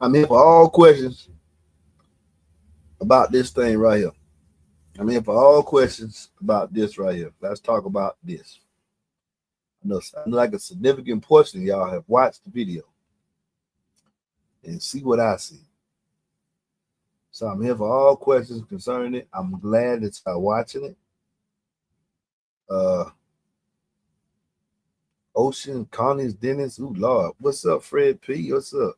I'm here for all questions about this thing right here. I'm here for all questions about this right here. Let's talk about this. I know like a significant portion of y'all have watched the video and see what I see. So I'm here for all questions concerning it. I'm glad that y'all watching it. Ocean, Connie's, Dennis, ooh Lord. What's up, Fred P? What's up?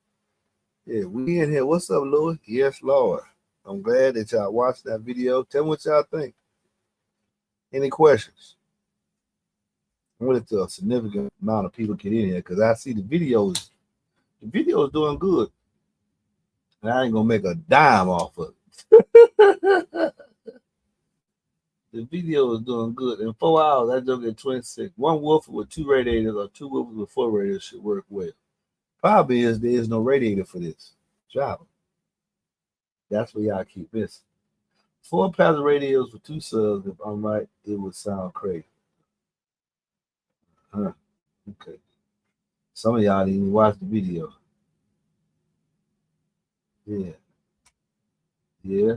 Yeah, we in here. What's up, Louis? Yes, Lord. I'm glad that y'all watched that video. Tell me what y'all think. Any questions? I wanted to a significant amount of people get in here because I see the videos. The video is doing good. And I ain't gonna make a dime off of it. The video is doing good. In 4 hours, I just get 26. One woofer with 2 radiators or 2 woofers with 4 radiators should work well. Probably is there is no radiator for this job. That's what y'all keep missing. 4 pairs of radios for 2 subs. If I'm right, it would sound crazy. Huh. Okay. Some of y'all didn't even watch the video. Yeah. Yeah.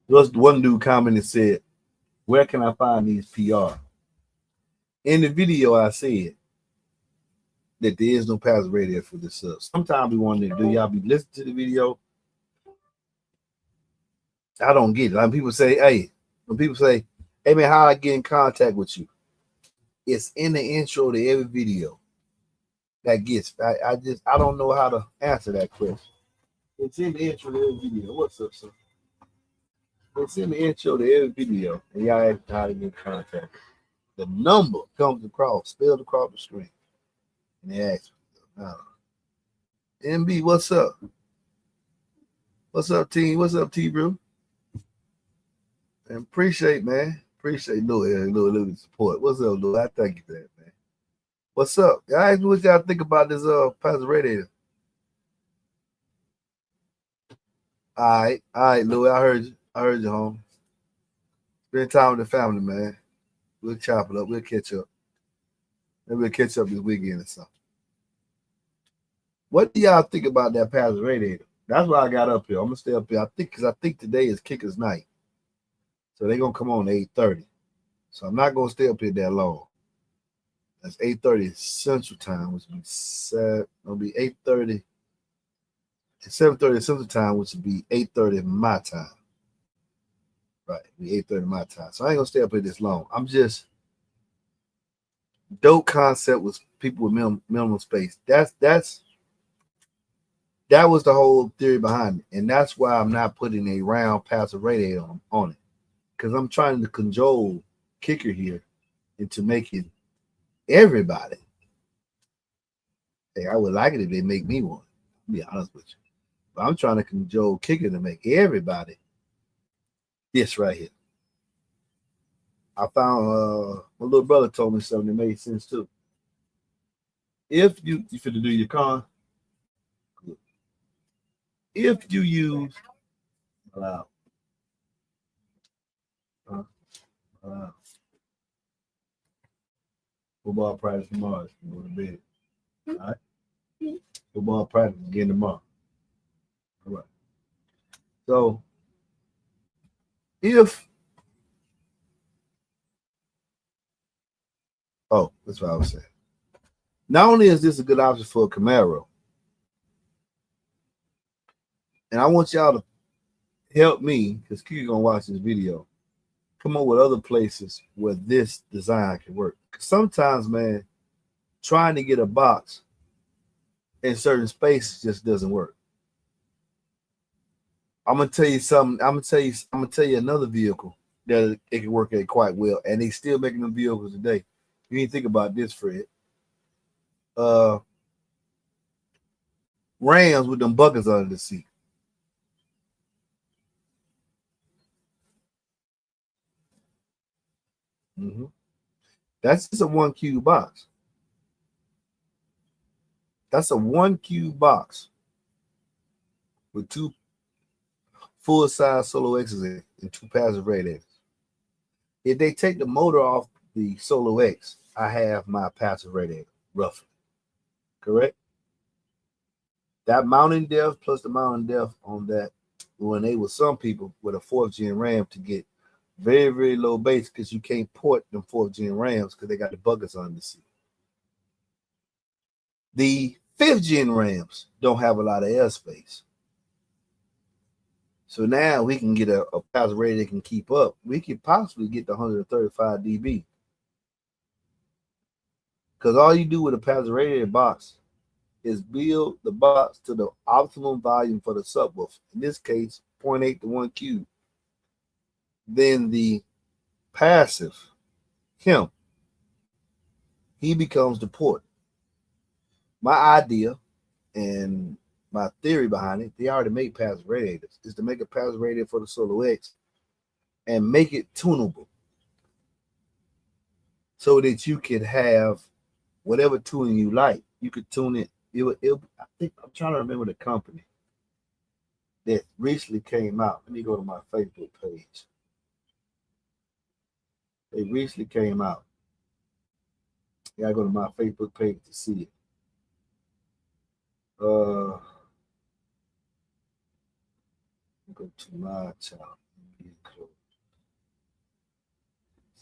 Just one dude commented said, "Where can I find these PR?" In the video, I said that there is no passive radiator for this sub. Sometimes we wonder, do y'all be listening to the video? I don't get it. Like people say, hey, when people say, hey man, how I get in contact with you? It's in the intro to every video. That gets I don't know how to answer that question. It's in the intro to every video. What's up, sir? It's in the intro to every video, and y'all ask how to get in contact. The number comes across, spelled across the screen, and they ask me. MB, what's up? What's up, team? What's up, T Brew? And appreciate, man. Appreciate Louis support. What's up, Louis? I thank you for that, man. What's up, guys? What y'all think about this passive radiator? All right, Louis. I heard you, home. Spend time with the family, man. We'll chop it up. We'll catch up. Maybe we'll catch up this weekend or something. What do y'all think about that passive radiator? That's why I got up here. I'm gonna stay up here. I think today is Kicker's night, so they're gonna come on at 8:30. So I'm not gonna stay up here that long. That's 8:30 Central Time, which will be it'll be 8:30. 7:30 Central Time, which would be 8:30 my time. Right, it'll be 8:30 my time. So I ain't gonna stay up here this long. I'm just dope concept was people with minimum space. That was the whole theory behind it, and that's why I'm not putting a round passive radiator on it, because I'm trying to control Kicker here into making everybody. Hey, I would like it if they make me one. To be honest with you, but I'm trying to control Kicker to make everybody this right here. I found my little brother told me something that made sense too. If you fit to do your con, if you use allow, allow football practice tomorrow, go to bed. All right, football practice again tomorrow. All right. So if that's what I was saying. Not only is this a good option for a Camaro, and I want y'all to help me, because Q gonna watch this video, come up with other places where this design can work. Sometimes, man, trying to get a box in certain spaces just doesn't work. I'm gonna tell you something. I'm gonna tell you another vehicle that it can work at quite well, and they still making them vehicles today. You need to think about this, Fred. Rams with them buckets under the seat. Mm-hmm. That's just a 1 cube box. That's a 1 cube box with 2 full-size SoloXs in and 2 passive radiators. If they take the motor off the SoloX, I have my passive radiator, roughly. Correct? That mounting depth plus the mounting depth on that will enable some people with a 4th gen RAM to get very, very low bass because you can't port them 4th gen RAMs because they got the buckets on the seat. The 5th gen RAMs don't have a lot of airspace. So now we can get a passive radiator that can keep up. We could possibly get the 135 dB. Because all you do with a passive radiator box is build the box to the optimum volume for the subwoofer. In this case, 0.8 to 1 cube. Then the passive, he becomes the port. My idea and my theory behind it, they already make passive radiators, is to make a passive radiator for the SoloX and make it tunable so that you can have whatever tuning you like. You could tune it. I think I'm trying to remember the company that recently came out. Let me go to my Facebook page. They recently came out. You gotta go to my Facebook page to see it. Go to my channel.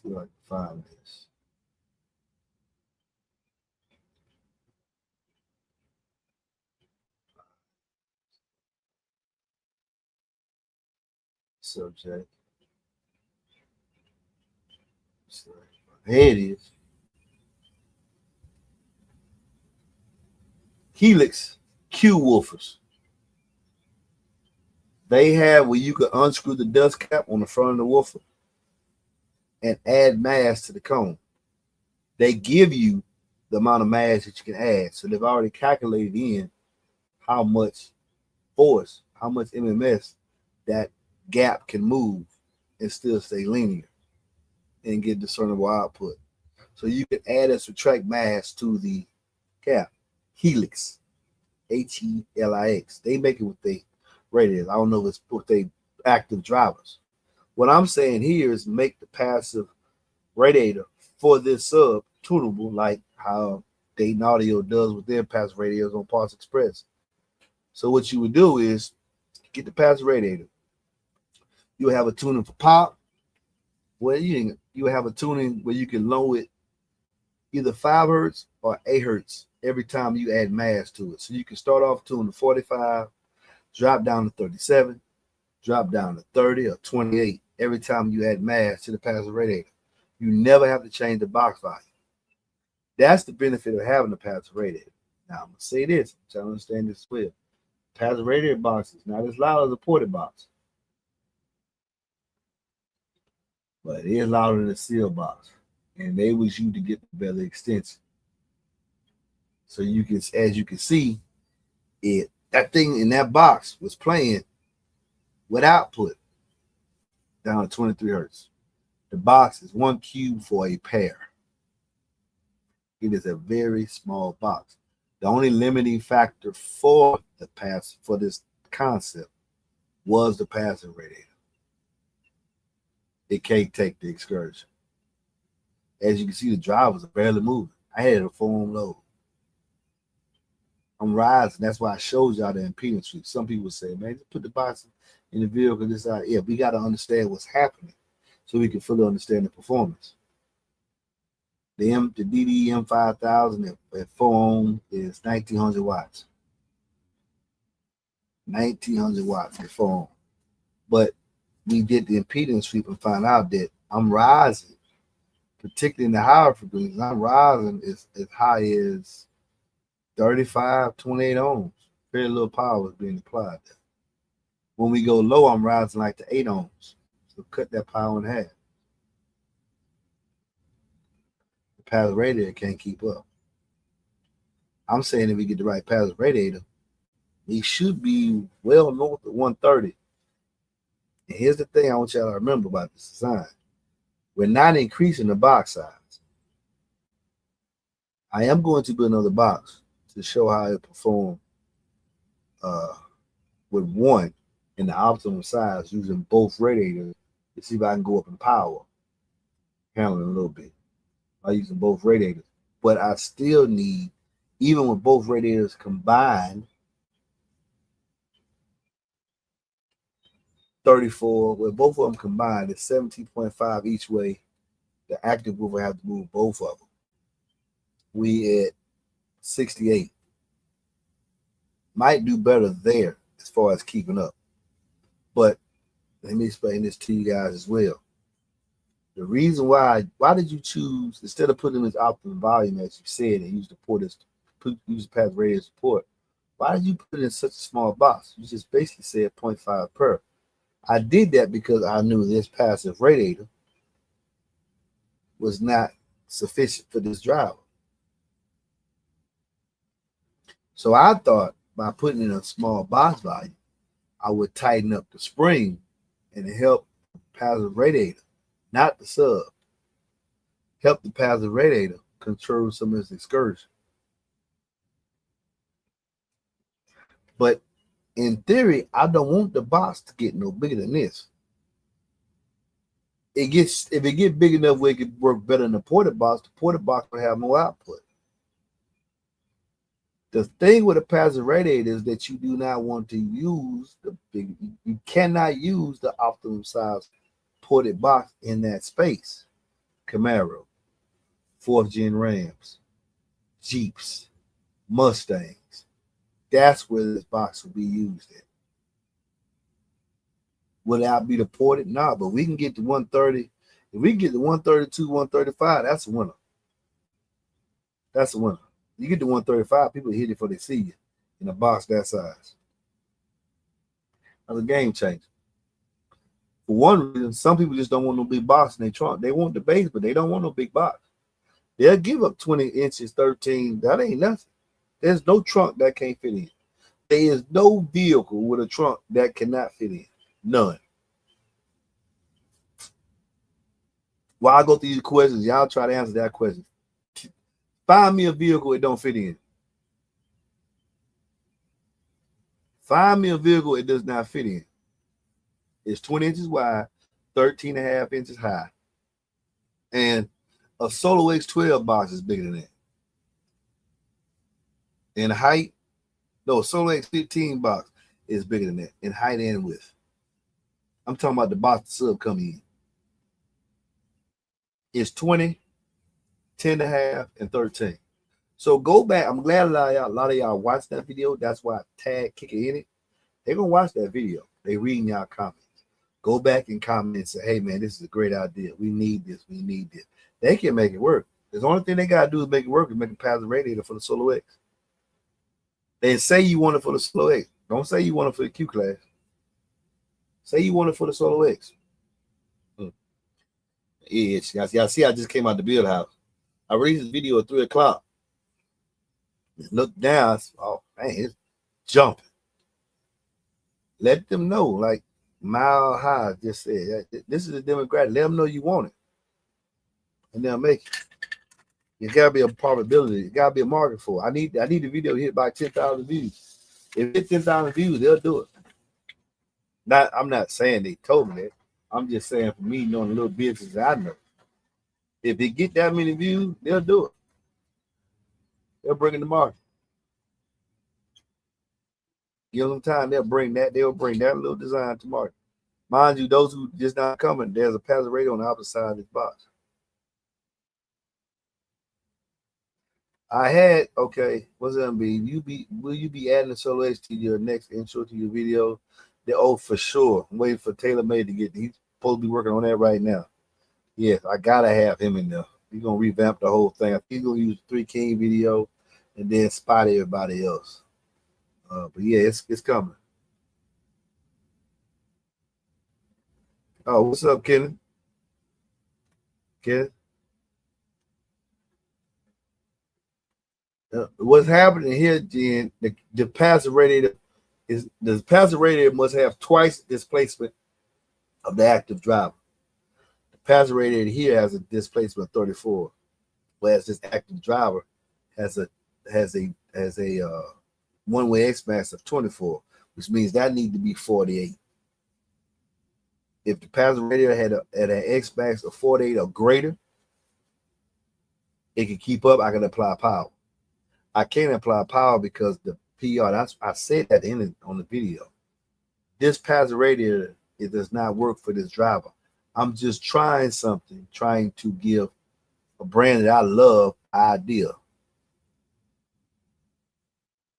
See if I can find this. Subject. Here it is. Helix Q woofers. They have where you can unscrew the dust cap on the front of the woofer and add mass to the cone. They give you the amount of mass that you can add. So they've already calculated in how much force, how much MMS that gap can move and still stay linear and get discernible output. So you can add and subtract mass to the cap. Helix, Helix. They make it with their radiators. I don't know if it's with their active drivers. What I'm saying here is make the passive radiator for this sub tunable, like how Dayton Audio does with their passive radiators on Parts Express. So what you would do is get the passive radiator. You'll have a tuning for pop. Well, you have a tuning where you can lower it either 5 hertz or 8 hertz every time you add mass to it. So you can start off tuning to 45, drop down to 37, drop down to 30 or 28 every time you add mass to the passive radiator. You never have to change the box volume. That's the benefit of having a passive radiator. Now, I'm going to say this, so I understand this as well. Passive radiator box is not as loud as a ported box, but it is louder than a seal box. And they was you to get the belly extension. So you can, as you can see, that thing in that box was playing with output down to 23 hertz. The box is 1 cube for a pair. It is a very small box. The only limiting factor for this concept was the passive radiator. It can't take the excursion. As you can see, the drivers are barely moving. I had a foam load. I'm rising. That's why I showed y'all the impedance sweep. Some people say, man, just put the box in the vehicle this side. Yeah, we got to understand what's happening so we can fully understand the performance. The DD M5000 at 4 ohm is 1900 watts. 1900 watts at 4 ohm. But we did the impedance sweep and found out that I'm rising, particularly in the higher frequencies. I'm rising as high as 35, 28 ohms. Very little power is being applied there. When we go low, I'm rising like to 8 ohms. So cut that power in half. The passive radiator can't keep up. I'm saying if we get the right passive radiator, we should be well north of 130. And here's the thing I want y'all to remember about this design. We're not increasing the box size. I am going to build another box to show how it performs with one in the optimum size using both radiators to see if I can go up in power, handling a little bit by using both radiators. But I still need, even with both radiators combined, 34. Well, both of them combined is 17.5 each way. The active group will have to move both of them. We at 68. Might do better there as far as keeping up. But let me explain this to you guys as well. The reason why did you choose, instead of putting this optimum volume as you said and use the passive radiator support, why did you put it in such a small box? You just basically said 0.5 per. I did that because I knew this passive radiator was not sufficient for this driver. So I thought by putting in a small box volume, I would tighten up the spring and help the passive radiator, not the sub, help the passive radiator control some of its excursion. But in theory, I don't want the box to get no bigger than this. If it gets big enough where it could work better than the ported box will have more output. The thing with a passive radiator is that you do not want to use you cannot use the optimum size ported box in that space. Camaro, 4th gen Rams, Jeeps, Mustangs. That's where this box will be used at. Will that be the ported? Nah, but we can get to 130. If we can get to 132, 135, that's a winner. That's a winner. You get to 135, people hit it before they see you in a box that size. That's a game changer. For one reason, some people just don't want no big box in their trunk. They want the base, but they don't want no big box. They'll give up 20 inches, 13. That ain't nothing. There's no trunk that can't fit in. There is no vehicle with a trunk that cannot fit in. None. While I go through these questions, y'all try to answer that question. Find me a vehicle it don't fit in. Find me a vehicle it does not fit in. It's 20 inches wide, 13.5 inches high. And a SoloX 12 box is bigger than that. In height, no, SoloX 15 box is bigger than that in height and width. I'm talking about the box the sub coming in. It's 20, 10.5, and 13. So go back. I'm glad a lot of y'all watched that video. That's why I tag Kicker in it. They're gonna watch that video. They reading y'all comments. Go back and comment and say, hey man, this is a great idea. We need this. We need this. They can make it work. The only thing they gotta do is make it work and make a passive radiator for the SoloX. Then say you want it for the SoloX. Don't say you want it for the Q class. Say you want it for the SoloX. Yeah, y'all see, I just came out the build house. I released this video at 3 o'clock. Look down. Oh man, it's jumping. Let them know, like Mile High just said, this is a demographic. Let them know you want it, and they'll make it. It gotta be a probability. It gotta be a market for it. I need the video hit by 10,000 views. If it hit 10,000 views, they'll do it. I'm not saying they told me that. I'm just saying for me, knowing the little business I know, if they get that many views, they'll do it. They'll bring in the market. Give them time, they'll bring that little design to market. Mind you, those who just not coming, there's a passive radiator on the opposite side of this box. I had, okay, what's it gonna be? Will you be adding the SoloX to your next intro to your video? For sure. I'm waiting for Taylor Made to get, he's supposed to be working on that right now. Yes, I gotta have him in there. He's gonna revamp the whole thing. I think he's gonna use the 3 King video and then spot everybody else. But yeah, it's coming. Oh, what's up, Kenneth? Kenneth? What's happening here, Jen? The passive radiator must have twice the displacement of the active driver. The passive radiator here has a displacement of 34, whereas this active driver has a one-way X max of 24, which means that need to be 48. If the passive radiator had an X max of 48 or greater, it can keep up. I can apply power. I can't apply power because the PR. I said at the end on the video. This passive radiator It does not work for this driver. I'm just trying something, trying to give a brand that I love idea.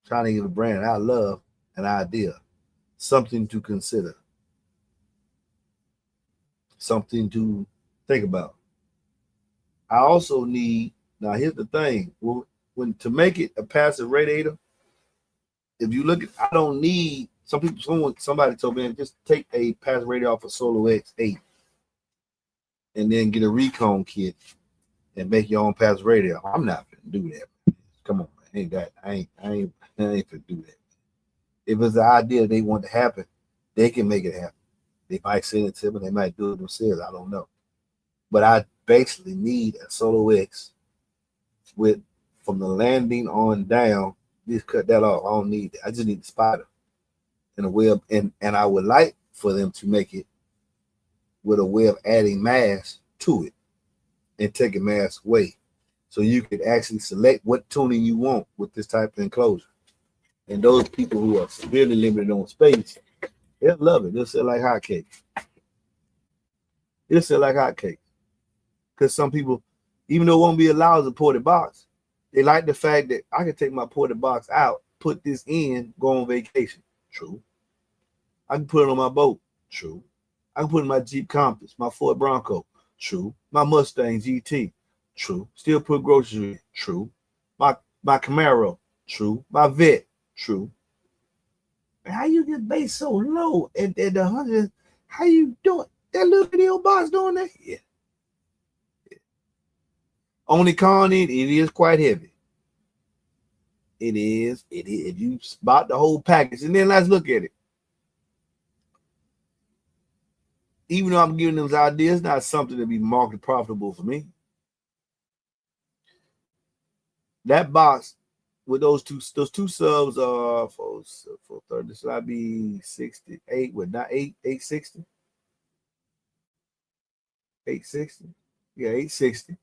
Trying to give a brand that I love an idea, something to consider, something to think about. I also need, now here's the thing, when to make it a passive radiator, if you look at, I don't need, somebody told me, just take a passive radiator off of SoloX 8 and then get a recon kit and make your own passive radiator. I'm not gonna do that. Come on, man. I ain't gonna do that. If it's the idea they want to happen, they can make it happen. They might send it to me, they might do it themselves. I don't know. But I basically need a SoloX with, from the landing on down, just cut that off. I don't need that. I just need the spider and a web. And I would like for them to make it with a way of adding mass to it and taking mass away. So you could actually select what tuning you want with this type of enclosure. And those people who are severely limited on space, they'll love it. They'll sell like hotcakes. They'll sell like hotcakes. Because some people, even though it won't be allowed as a ported box, they like the fact that I can take my ported box out, put this in, go on vacation. True. I can put it on my boat. True. I can put it in my Jeep Compass, my Ford Bronco. True. My Mustang GT. True. Still put groceries in. True. My Camaro. True. My Vet. True. How you get base so low at the 100? How you doing? That little video box doing that? Yeah. Only con it is quite heavy. It is. If you spot the whole package, and then let's look at it. Even though I'm giving them ideas, not something to be market profitable for me. That box with those two subs are for 30. This would be 68. What, not 860? 860. Yeah, 860.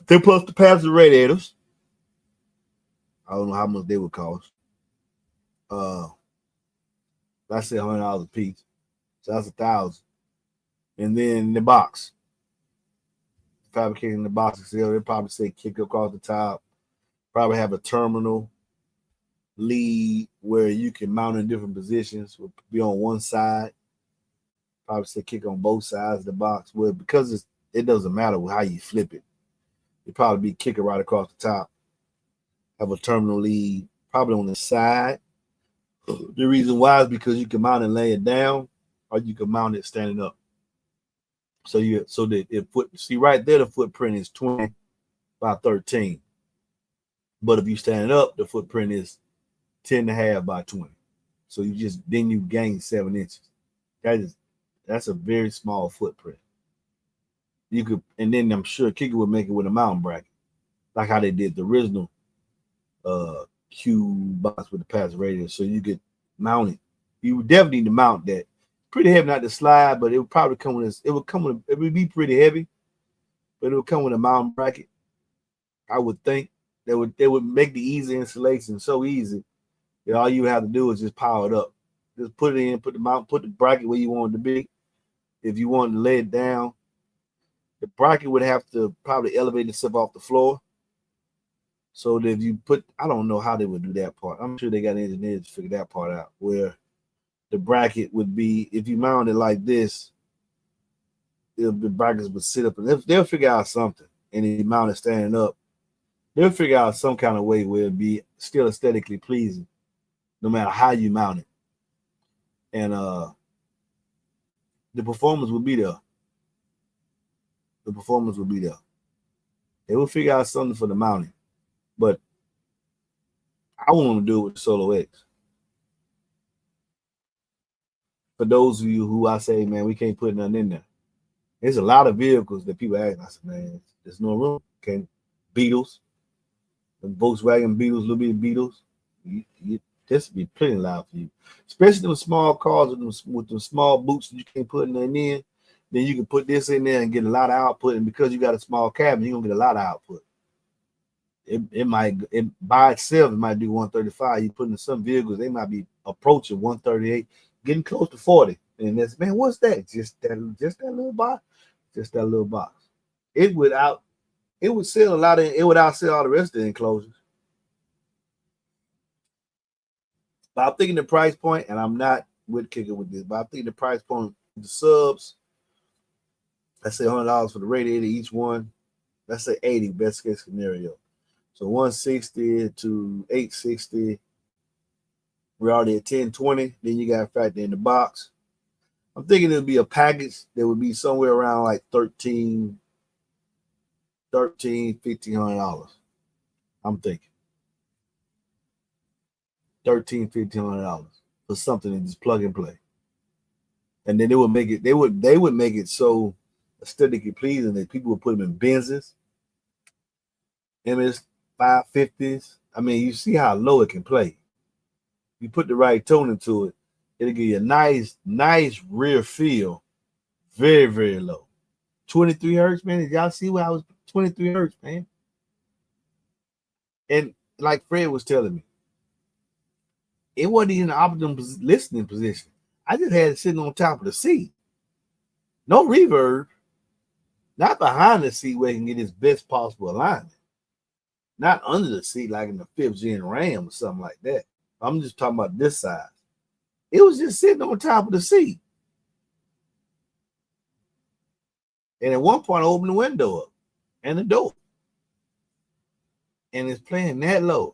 Then plus the passive radiators. I don't know how much they would cost. I said $100 a piece. So that's $1,000. And then the box. Fabricating the box itself, they probably say kick across the top. Probably have a terminal lead where you can mount in different positions. Will be on one side. Probably say kick on both sides of the box. Well, because it doesn't matter how you flip it. It'd probably be kicker right across the top. Have a terminal lead probably on the side. The reason why is because you can mount it laying down, or you can mount it standing up. So see right there, the footprint is 20 by 13. But if you stand up, the footprint is 10.5 by 20. So then you gain 7 inches. That's a very small footprint. You could, and then I'm sure Kicker would make it with a mountain bracket, like how they did the original Q box with the passive radiator. So you could mount it. You would definitely need to mount that. Pretty heavy, not to slide, but it would probably come with it would be pretty heavy, but it would come with a mountain bracket. I would think they would make the easy installation so easy that all you have to do is just power it up. Just put it in, put the bracket where you want it to be. If you want to lay it down, the bracket would have to probably elevate itself off the floor. So that if you I don't know how they would do that part. I'm sure they got engineers to figure that part out, where the bracket would be, if you mount it like this, the brackets would sit up, and they'll figure out something. And if you mount it standing up, they'll figure out some kind of way where it'd be still aesthetically pleasing, no matter how you mount it. And the performance will be there. The performance will be there. They will figure out something for the mounting. But I want to do it with the SoloX. For those of you who I say, man, we can't put nothing in there. There's a lot of vehicles that people ask. I said, man, there's no room. Okay, Beetles, the Volkswagen Beetles, little bit Beetles. This would be plenty loud for you, especially with small cars with the small boots that you can't put nothing in. Then you can put this in there and get a lot of output. And because you got a small cabin, you're gonna get a lot of output. It by itself, it might do 135. You put in some vehicles, they might be approaching 138. getting close to 40. And that's, man, what's that? Just that little box. Just that little box. It would sell a lot of, it would outsell all the rest of the enclosures. But I'm thinking the price point, and I'm not with Kicker with this, but I'm thinking the price point, the subs, let's say $100 for the radiator each one. Let's say 80, best case scenario. So 160 to 860. We're already at 1020. Then you got to factor in the box. I'm thinking it'll be a package that would be somewhere around like $1,500. I'm thinking $1,500 for something that just plug and play. And then they would make it, they would make it so aesthetically pleasing that people would put them in Benzes, MS 550s. I mean, you see how low it can play. You put the right tone into it, it'll give you a nice rear feel, very, very low. 23 hertz, man. Did y'all see what I was 23 hertz, man? And like Fred was telling me, it wasn't even an optimum listening position. I just had it sitting on top of the seat. No reverb. Not behind the seat where it can get its best possible alignment. Not under the seat like in the 5th gen Ram or something like that. I'm just talking about this side. It was just sitting on top of the seat. And at one point, I opened the window up and the door. And it's playing that low.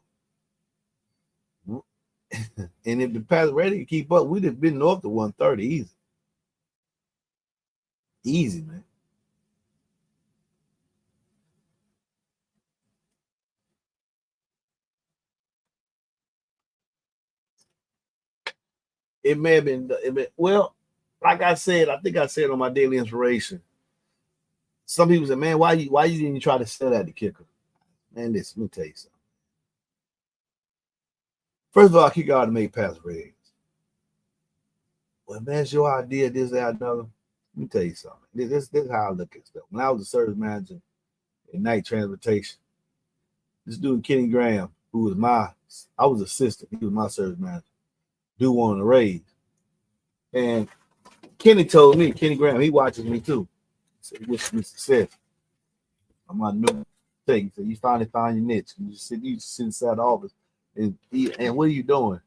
And if the pass ready to keep up, we'd have been north to 130 easy. Easy, man. It may have been, well, like I said, I think I said on my daily inspiration, some people say, man, why you didn't try to sell that to Kicker? Man, listen, let me tell you something. First of all, Kicker ought to make pass ratings. Well, man, it's your idea, this, that, another. Let me tell you something. This is how I look at stuff. When I was a service manager in night transportation, this dude, Kenny Graham, who was I was assistant, he was my service manager, dude wanted a raise. And Kenny told me, Kenny Graham, he watches me too. He said, wish me success. I'm my new thing. He said, you finally found your niche. You sit inside the office. And what are you doing?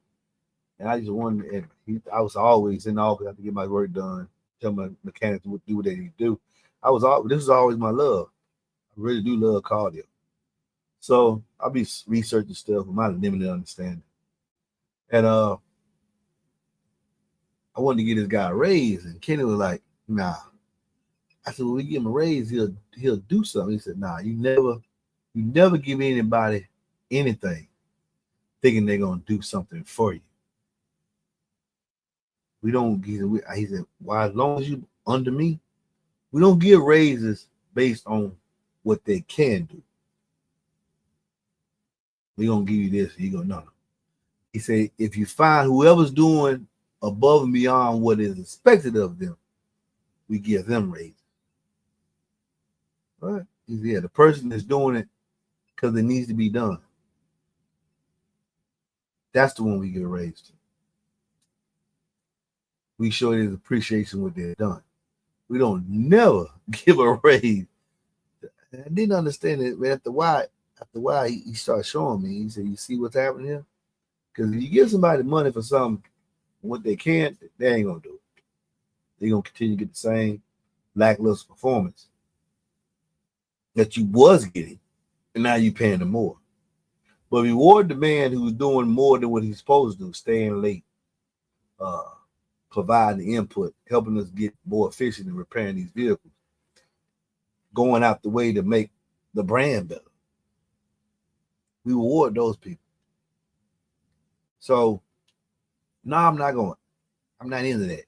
And I just wanted, I was always in the office. I have to get my work done, tell my mechanics to do what they need to do. This was always my love. I really do love cardio. So I'll be researching stuff with my limited understanding. And I wanted to get this guy a raise, and Kenny was like, nah. I said, when we give him a raise, he'll do something. He said, nah, you never give anybody anything thinking they're gonna do something for you. We don't give. He said, well, as long as you under me, we don't give raises based on what they can do. We're gonna give you this. He go, no. He said, if you find whoever's doing above and beyond what is expected of them, we give them raises. Right? He said, yeah, the person that's doing it because it needs to be done, that's the one we give a raise to. We show his appreciation what they've done. We don't never give a raise. I didn't understand it, but after a while, he started showing me. He said, you see what's happening here? Because if you give somebody money for something, what they can't, they ain't gonna do it. They're gonna continue to get the same lackluster performance that you was getting, and now you're paying them more. But reward the man who's doing more than what he's supposed to do, staying late, providing the input, helping us get more efficient in repairing these vehicles, going out the way to make the brand better. We reward those people. So, no, I'm not into that.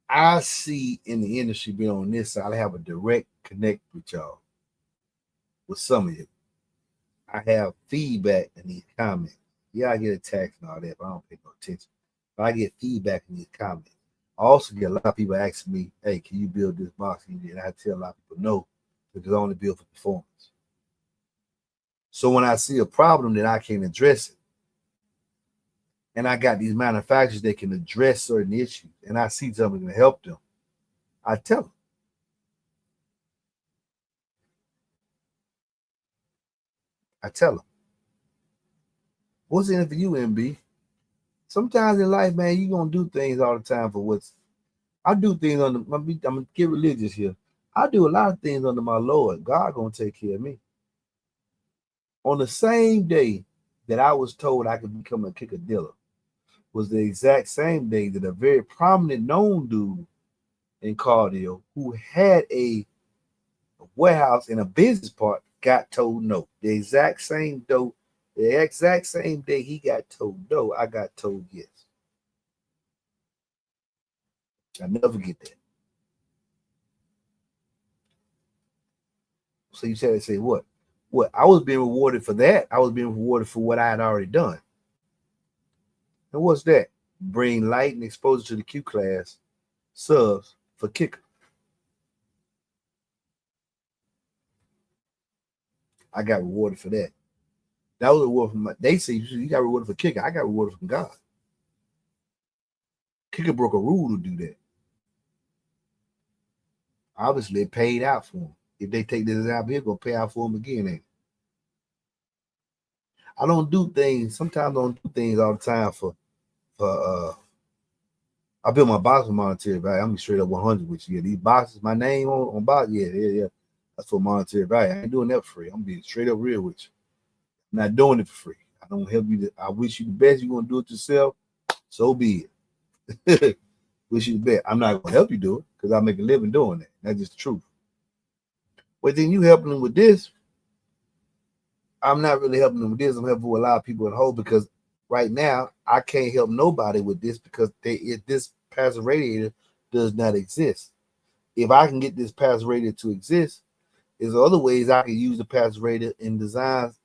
I see in the industry being on this side, I have a direct connect with y'all, with some of you. I have feedback in these comments. Yeah, I get attacks and all that, but I don't pay no attention. But I get feedback in these comments. I also get a lot of people asking me, hey, can you build this box? And I tell a lot of people no, because I only build for performance. So when I see a problem that I can't address it, and I got these manufacturers that can address certain issues, and I see something to help them, I tell them. I tell them, what's in it for you, MB? Sometimes in life, man, you gonna do things all the time for what's. I do things on the. I'm gonna get religious here. I do a lot of things under my Lord. God gonna take care of me. On the same day that I was told I could become a kicker dealer, was the exact same day that a very prominent known dude in cardio who had a warehouse and a business part got told no. The exact same day he got told no, I got told yes. I never forget that. So you said, say what? What? I was being rewarded for that. I was being rewarded for what I had already done. And what's that? Bring light and exposure to the Q class subs for kicker. I got rewarded for that. That was a reward from they say you got rewarded for kicker. I got rewarded from God. Kicker broke a rule to do that. Obviously, it paid out for him. If they take this out here, gonna pay out for him again. Ain't it? I don't do things. Sometimes I don't do things all the time for I build my box for monetary value. I'm straight up 100 with you. Yeah, these boxes, my name on box. Yeah. That's for monetary value. I ain't doing that for free. I'm being straight up real with you. I'm not doing it for free. I don't help you. I wish you the best. You're gonna do it yourself. So be it. Wish you the best. I'm not gonna help you do it because I make a living doing that. That's just the truth. But then you helping them with this. I'm not really helping them with this. I'm helping with a lot of people at home because right now I can't help nobody with this because this passive radiator does not exist. If I can get this passive radiator to exist, there's other ways I can use the passive radiator in designs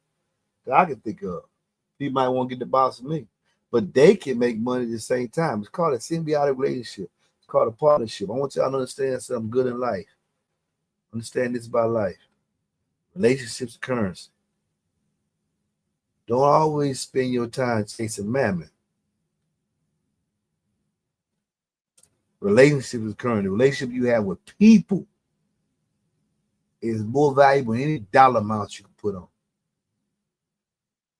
that I can think of. People might want to get the box from me, but they can make money at the same time. It's called a symbiotic relationship. It's called a partnership. I want y'all to understand something good in life. Understand this about life. Relationships are currency. Don't always spend your time chasing mammon. Relationship is currency. The relationship you have with people is more valuable than any dollar amount you can put on.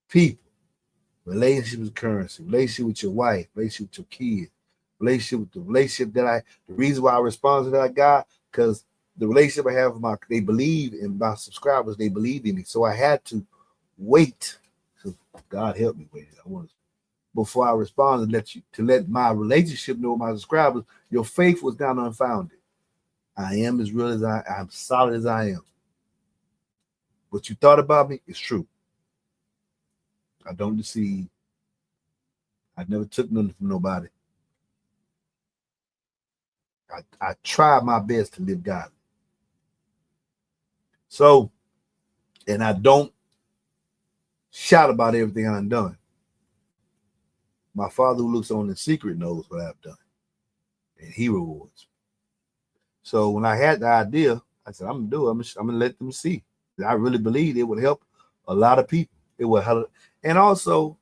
People. Relationship is currency. Relationship with your wife, relationship with your kids, relationship that the reason why I respond to that guy, because the relationship I have with they believe in my subscribers, they believe in me. So I had to wait. So God help me wait. Before I respond to let my relationship know my subscribers, your faith was not unfounded. I am as real as I'm solid as I am. What you thought about me is true. I don't deceive. I never took nothing from nobody. I try my best to live godly. So, and I don't shout about everything I've done. My Father who looks on in secret knows what I've done, and He rewards. So when I had the idea, I said, I'm gonna do it. I'm gonna let them see. I really believe it would help a lot of people. It would help, and also,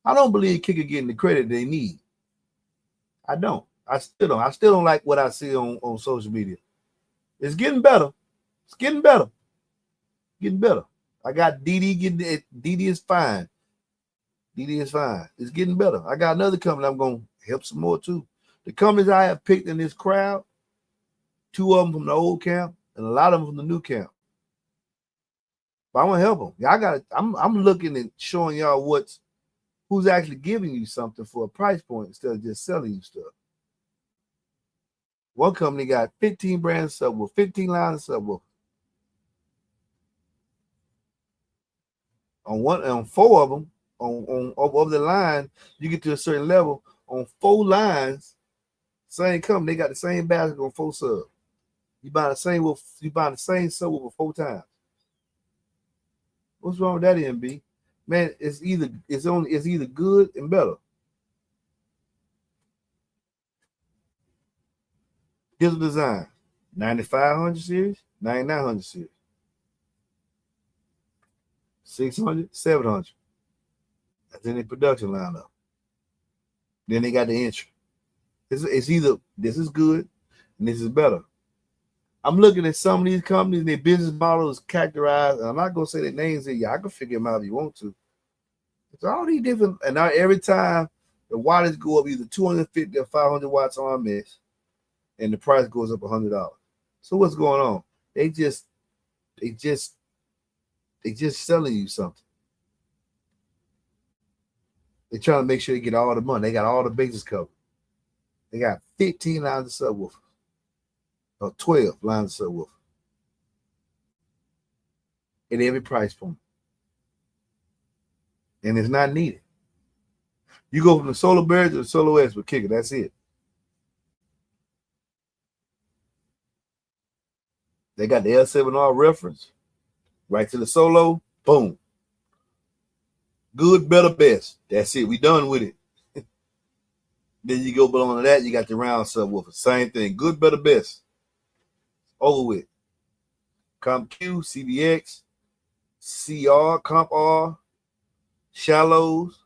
I don't believe Kicker getting the credit they need. I don't. I still don't. I still don't like what I see on social media. It's getting better. It's getting better. Getting better. I got DD getting it. DD is fine. DD is fine. It's getting better. I got another company I'm going to help some more too. The companies I have picked in this crowd, 2 of them from the old camp and a lot of them from the new camp. But I want to help them. I'm looking and showing y'all who's actually giving you something for a price point instead of just selling you stuff. One company got 15 brands subwoofer, 15 lines of subwoofer. On 4 of them, of the line, you get to a certain level. On 4 lines, same company, they got the same basket on 4 subs. You buy the same subwoofer 4 times. What's wrong with that, MB? Man, it's either good and better. Here's the design: 9500 series, 9900 series, 600, 700. That's in the production lineup. Then they got the entry. It's either this is good and this is better. I'm looking at some of these companies, their business model is characterized, and I'm not gonna say their names here. Yeah, I can figure them out if you want to. It's all these different, and now every time the wattage go up either 250 or 500 watts RMS, and the price goes up $100. So what's going on? They just selling you something. They're trying to make sure they get all the money. They got all the bases covered. They got 15 lines of subwoofer, or 12 lines of subwoofer at every price point. And it's not needed. You go from the SoloX to the SoloX with KICKER. That's it. They got the L7R reference right to the Solo. Boom. Good, better, best. That's it. We done with it. Then you go below that, you got the round subwoofer. Same thing. Good, better, best. Over with. Comp Q, CBX, CR, Comp R, Shallows,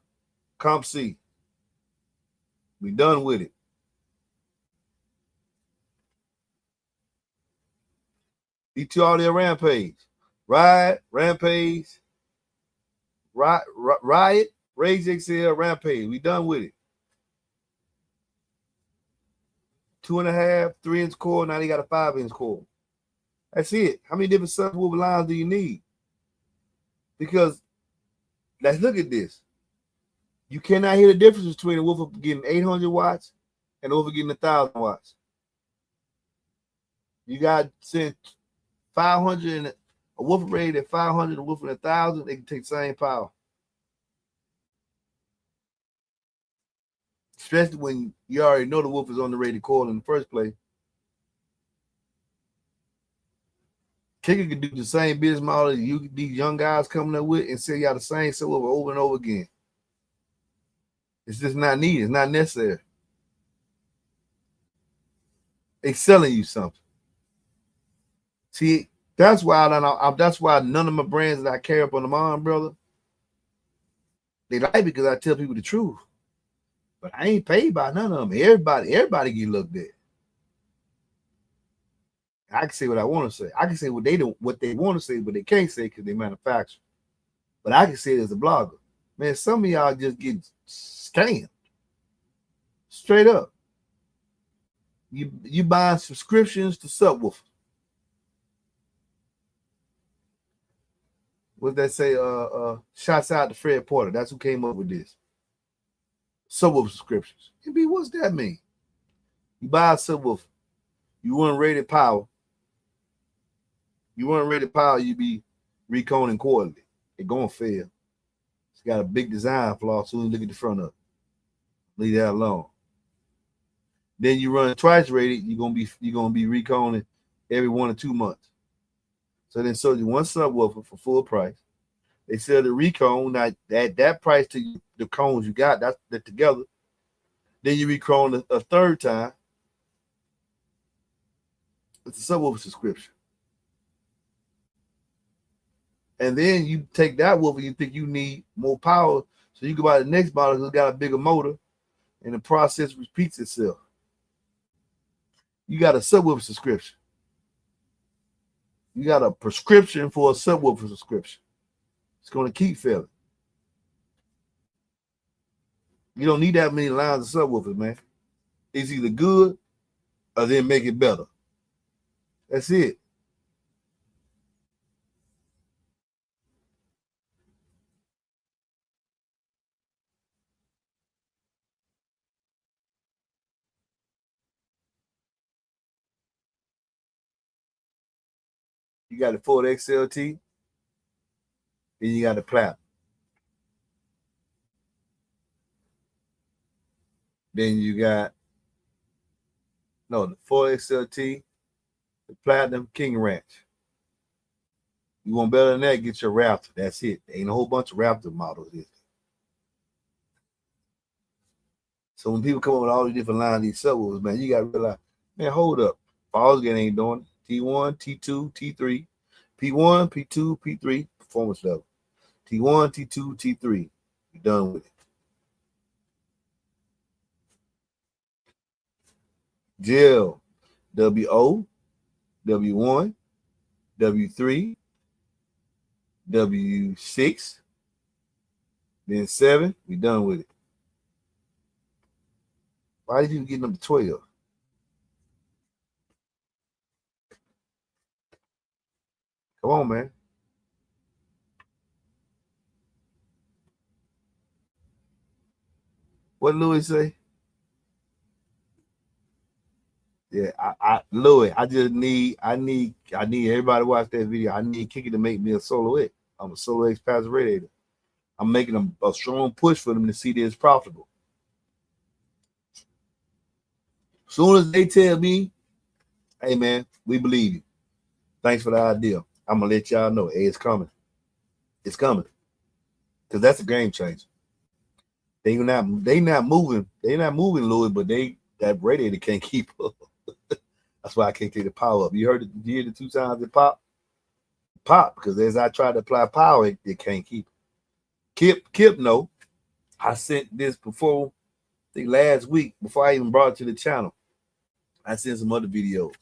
Comp C. We done with it. D2 all their Rampage. Ride, Rampage, Riot, Rage XL, Rampage. We done with it. 2.5, 3-inch core. Now they got a 5-inch core. That's it. How many different subwoofer lines do you need? Because let's look at this. You cannot hear the difference between a woofer getting 800 watts and a woofer getting 1,000 watts. You got send 500 and a woofer rated at 500, a woofer at 1,000. They can take the same power. Especially when you already know the woofer's on the rated coil in the first place. KICKER can do the same business model these young guys coming up with and sell y'all the same subwoofer over and over again. It's just not needed. It's not necessary. They're selling you something. See, that's why none of my brands that I carry up on the arm, brother, they like me because I tell people the truth. But I ain't paid by none of them. Everybody get looked at. I can say what I want to say. I can say what they want to say, but they can't say because they manufacture. But I can say it as a blogger. Man, some of y'all just get scammed. Straight up. You buying subscriptions to subwoofers. What they say? Shouts out to Fred Porter. That's who came up with this. Subwoofer subscriptions. MB, what's that mean? You buy a subwoofer. You want rated power. You want rated power, you be reconing quarterly. It's gonna fail. It's got a big design flaw, so you look at the front of it. Leave that alone. Then you run twice rated, you're gonna be reconing every 1 or 2 months. So then sold you one subwoofer for full price. They sell the recone, now that price to the cones you got, that's together. Then you recone a third time. It's a subwoofer subscription. And then you take that woofer, you think you need more power, so you go buy the next model that's got a bigger motor, and the process repeats itself. You got a subwoofer subscription. You got a prescription for a subwoofer subscription. It's going to keep failing. You don't need that many lines of subwoofers, man. It's either good or then make it better. That's it. You got the Ford XLT, then you got the Platinum. Then you got the Ford XLT, the Platinum, King Ranch. You want better than that, get your Raptor. That's it. There ain't a whole bunch of Raptor models here. So when people come up with all these different lines, these subwoofers, man, you got to realize, man, hold up. Fallsgate ain't doing it. T1, T2, T3, P1, P2, P3, performance level. T1, T2, T3. We're done with it. Gel, WO, W1, W3, W6, then 7. We done with it. Why did you get number 12? Come on, man. What Louis say? Yeah, Louis, I need everybody to watch that video. I need Kicker to make me a SoloX. I'm a SoloX passive radiator. I'm making a strong push for them to see that it's profitable. Soon as they tell me, hey man, we believe you. Thanks for the idea. I'm gonna let y'all know, hey, it's coming. It's coming. Because that's a game changer. They not moving, Louis, but that radiator can't keep up. That's why I can't take the power up. You heard it, you hear the 2 times it pop, because as I try to apply power, it can't keep. Kip, no. I sent this before, I think last week, before I even brought it to the channel. I sent some other videos.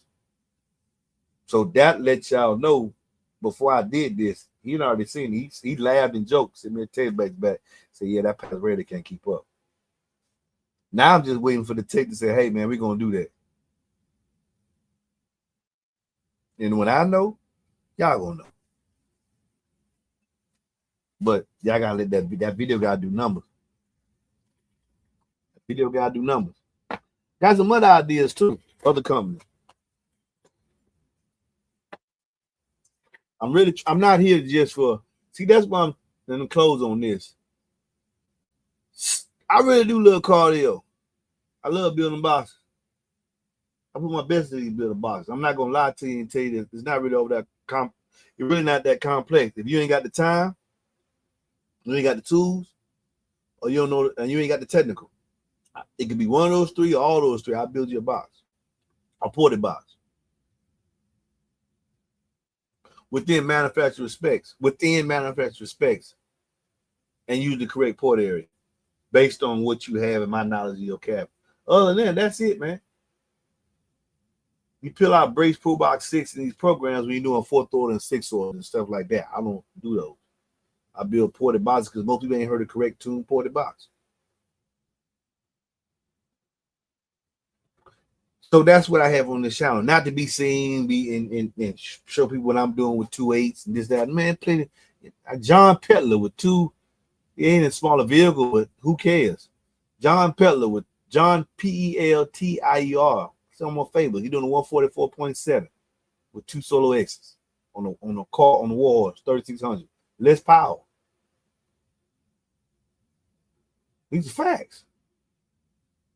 So that lets y'all know before I did this, he already seen it. He laughed and joked, sent me a text back. Said, yeah, that passive radiator can't keep up. Now I'm just waiting for the tech to say, hey man, we're gonna do that. And when I know, y'all gonna know. But y'all gotta let that video gotta do numbers. That video gotta do numbers. Got some other ideas too, other companies. I'm not here just for, see, that's why I'm gonna close on this. I really do love cardio. I love building boxes. I put my best to these building boxes. I'm not gonna lie to you and tell you that it's not really over that it's really not that complex. If you ain't got the time, you ain't got the tools, or you don't know, and you ain't got the technical, it could be one of those 3 or all those 3. I'll build you a box, a ported box. Within manufacturer specs, and use the correct port area based on what you have and my knowledge of your cabinet. Other than that, that's it, man. You peel out brace Pro Box 6 in these programs when you're doing 4th order and 6th order and stuff like that. I don't do those. I build ported boxes because most people ain't heard of correct tune ported box. So that's what I have on this channel. Not to be seen, and show people what I'm doing with 2.8s and this, that. Man, plenty. John Petler with 2, he ain't a smaller vehicle, but who cares? John Petler with John Peltier. Some more favor. He's doing a 144.7 with 2 SoloXs on the car on the wall, 3600. Less power. These are facts.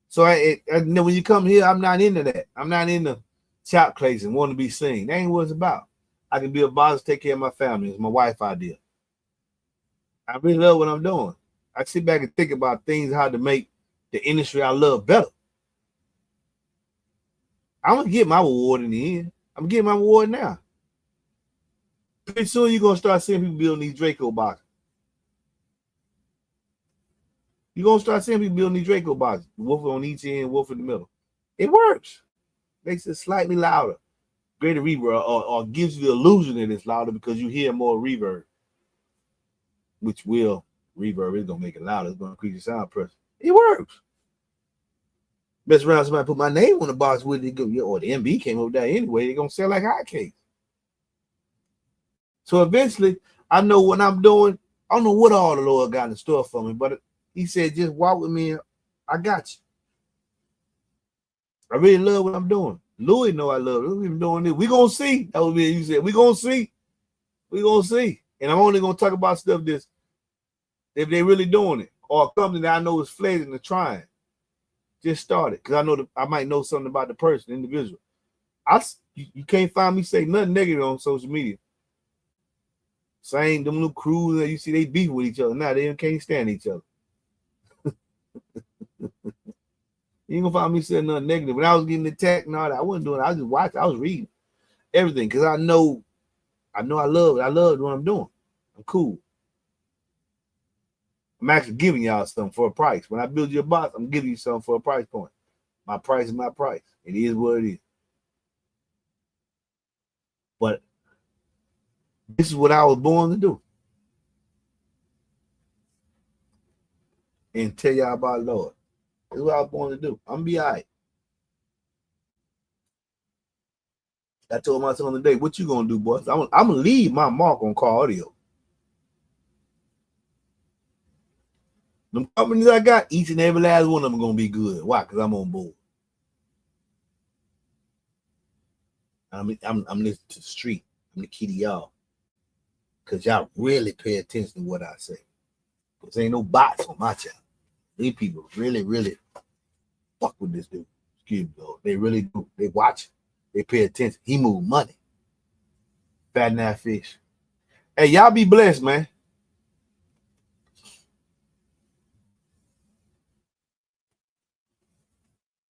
So I know when you come here, I'm not into that. I'm not into chop plays and want to be seen. That ain't what it's about. I can be a boss, take care of my family. It's my wife idea. I really love what I'm doing. I sit back and think about things, how to make the industry I love better. I'm gonna get my reward in the end. I'm getting my reward now. Pretty soon you're gonna start seeing people building these Draco boxes. You're gonna start seeing people building these Draco boxes. Wolf on each end, wolf in the middle. It works. Makes it slightly louder, greater reverb, or gives you the illusion that it's louder because you hear more reverb, which will reverb is gonna make it louder. It's gonna increase your sound pressure. It works. Mess around, somebody put my name on the box with it, or the MB came over there anyway. They're gonna sell like hotcakes. So eventually, I know what I'm doing. I don't know what all the Lord got in store for me, but he said, just walk with me. I got you. I really love what I'm doing. Louis know I love it. We've been doing this. We're gonna see. That was me. You said we're gonna see. We're gonna see. And I'm only gonna talk about stuff this if they're really doing it, or a company that I know is fledgling and trying. Just started, because I know I might know something about the person, individual. You can't find me say nothing negative on social media. Same them little crews that you see, they beef with each other. Now they can't stand each other. You ain't gonna find me saying nothing negative. When I was getting attacked and all that, I wasn't doing it. I was just watching. I was reading everything because I know I love it. I love what I'm doing. I'm cool. I'm actually giving y'all something for a price. When I build you a box, I'm giving you something for a price point. My price is my price. It is what it is. But this is what I was born to do. And tell y'all about Lord. This is what I was born to do. I'm gonna be all right. I told my son today, what you gonna do, boys? I'm gonna leave my mark on car audio. The companies I got, each and every last one of them are gonna be good. Why? Because I'm on board. I'm listening to the street. I'm the key to y'all. Because y'all really pay attention to what I say. Because ain't no bots on my channel. These people really, really fuck with this dude. Excuse me, though. They really do. They watch. They pay attention. He move money. Fat and that fish. Hey, y'all be blessed, man.